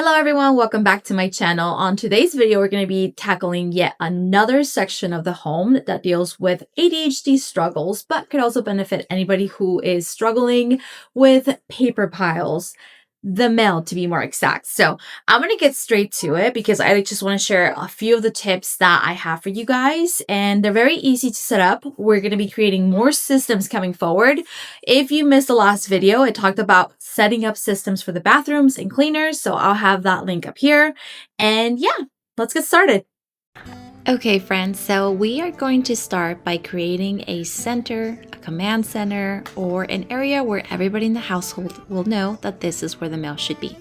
Hello everyone, welcome back to my channel. On today's video, we're going to be tackling yet another section of the home that deals with ADHD struggles, but could also benefit anybody who is struggling with paper piles, the mail to be more exact. So I'm going to get straight to it because I just want to share a few of the tips that I have for you guys, and they're very easy to set up. We're going to be creating more systems coming forward. If you missed the last video, it talked about setting up systems for the bathrooms and cleaners, so I'll have that link up here. And yeah, let's get started. Okay friends, so we are going to start by creating a center, a command center, or an area where everybody in the household will know that this is where the mail should be.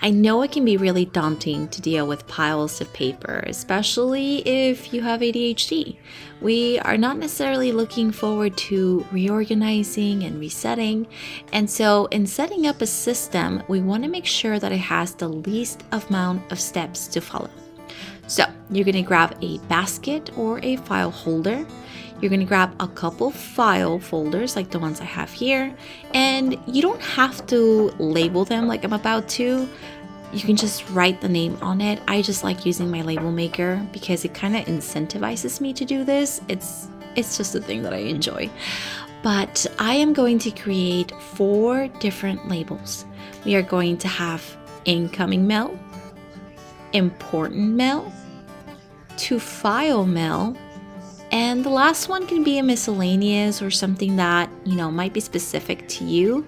I know it can be really daunting to deal with piles of paper, especially if you have ADHD. We are not necessarily looking forward to reorganizing and resetting, and so in setting up a system, we want to make sure that it has the least amount of steps to follow. So you're going to grab a basket or a file holder. You're going to grab a couple file folders like the ones I have here, and you don't have to label them like I'm about to. You can just write the name on it. I just like using my label maker because it kind of incentivizes me to do this. It's just a thing that I enjoy. But I am going to create 4 different labels. We are going to have incoming mail, important mail, to file mail, and the last one can be a miscellaneous or something that might be specific to you.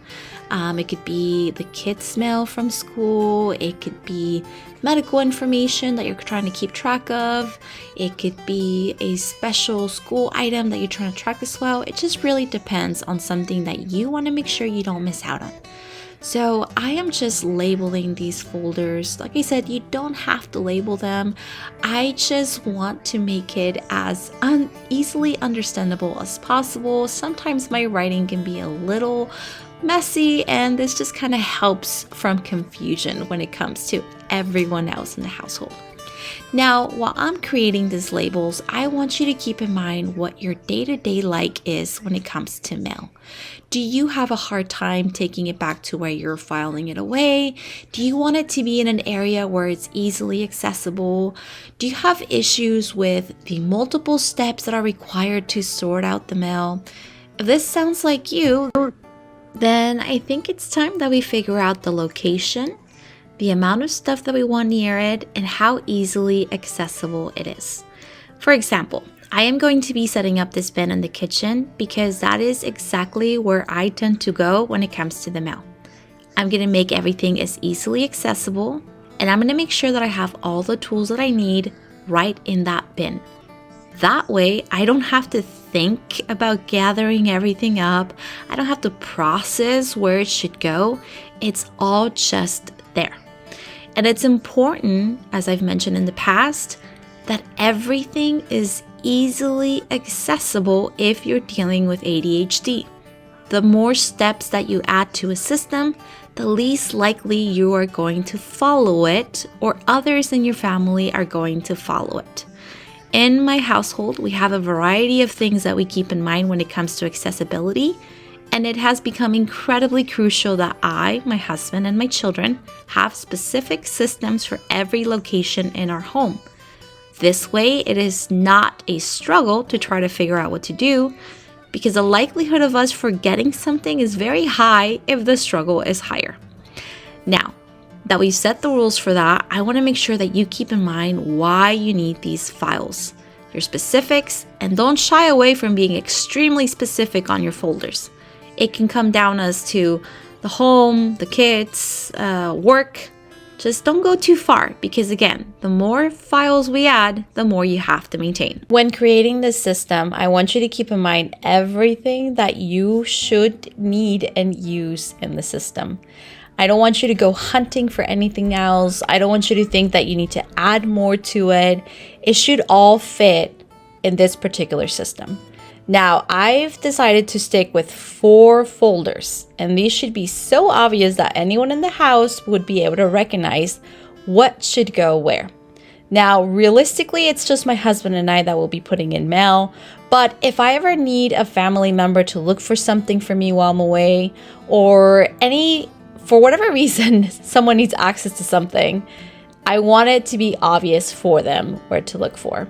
It could be the kids' mail from school. It could be medical information that you're trying to keep track of. It could be a special school item that you're trying to track as well. It just really depends on something that you want to make sure you don't miss out on. So I am just labeling these folders. Like I said, you don't have to label them. I just want to make it as easily understandable as possible. Sometimes my writing can be a little messy, and this just kind of helps from confusion when it comes to everyone else in the household. Now, while I'm creating these labels, I want you to keep in mind what your day-to-day like is when it comes to mail. Do you have a hard time taking it back to where you're filing it away? Do you want it to be in an area where it's easily accessible? Do you have issues with the multiple steps that are required to sort out the mail? If this sounds like you, then I think it's time that we figure out the location, the amount of stuff that we want near it, and how easily accessible it is. For example, I am going to be setting up this bin in the kitchen because that is exactly where I tend to go when it comes to the mail. I'm going to make everything as easily accessible, and I'm going to make sure that I have all the tools that I need right in that bin. That way, I don't have to think about gathering everything up. I don't have to process where it should go. It's all just there. And it's important, as I've mentioned in the past, that everything is easily accessible if you're dealing with ADHD. The more steps that you add to a system, the least likely you are going to follow it, or others in your family are going to follow it. In my household, we have a variety of things that we keep in mind when it comes to accessibility, and it has become incredibly crucial that I, my husband, and my children have specific systems for every location in our home. This way, it is not a struggle to try to figure out what to do, because the likelihood of us forgetting something is very high if the struggle is higher. Now, that we've set the rules for that, I want to make sure that you keep in mind why you need these files, your specifics, and don't shy away from being extremely specific on your folders. It can come down as to the home, the kids, work. Just don't go too far because, again, the more files we add, the more you have to maintain. When creating this system, I want you to keep in mind everything that you should need and use in the system. I don't want you to go hunting for anything else. I don't want you to think that you need to add more to it. It should all fit in this particular system. Now, I've decided to stick with 4 folders, and these should be so obvious that anyone in the house would be able to recognize what should go where. Now, realistically, it's just my husband and I that will be putting in mail, but if I ever need a family member to look for something for me while I'm away, or any for whatever reason someone needs access to something, I want it to be obvious for them where to look for.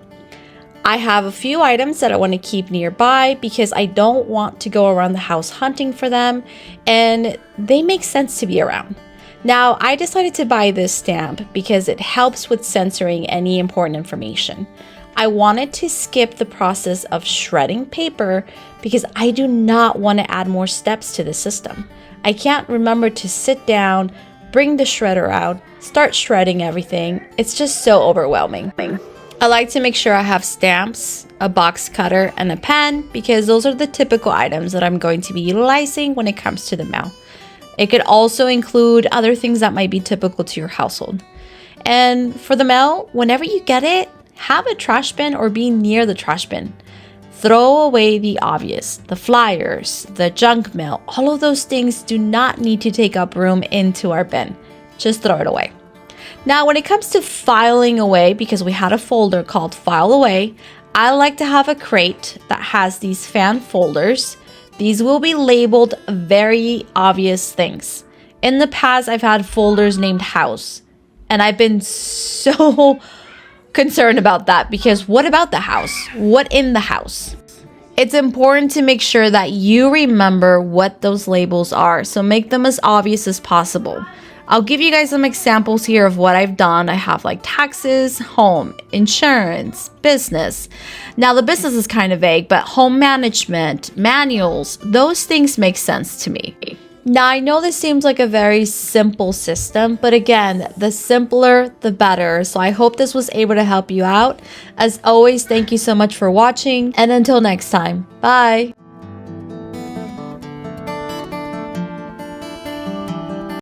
I have a few items that I want to keep nearby because I don't want to go around the house hunting for them, and they make sense to be around. Now, I decided to buy this stamp because it helps with censoring any important information. I wanted to skip the process of shredding paper because I do not want to add more steps to the system. I can't remember to sit down, bring the shredder out, start shredding everything. It's just so overwhelming. I like to make sure I have stamps, a box cutter, and a pen because those are the typical items that I'm going to be utilizing when it comes to the mail. It could also include other things that might be typical to your household. And for the mail, whenever you get it, have a trash bin or be near the trash bin. Throw away the obvious, the flyers, the junk mail. All of those things do not need to take up room into our bin. Just throw it away. Now, when it comes to filing away, because we had a folder called File Away, I like to have a crate that has these fan folders. These will be labeled very obvious things. In the past, I've had folders named House, and I've been so concerned about that because what about the house? What in the house? It's important to make sure that you remember what those labels are, so make them as obvious as possible. I'll give you guys some examples here of what I've done. I have like taxes, home, insurance, business. Now the business is kind of vague, but home management, manuals, those things make sense to me. Now I know this seems like a very simple system, but again, the simpler, the better. So I hope this was able to help you out. As always, thank you so much for watching, and until next time, bye.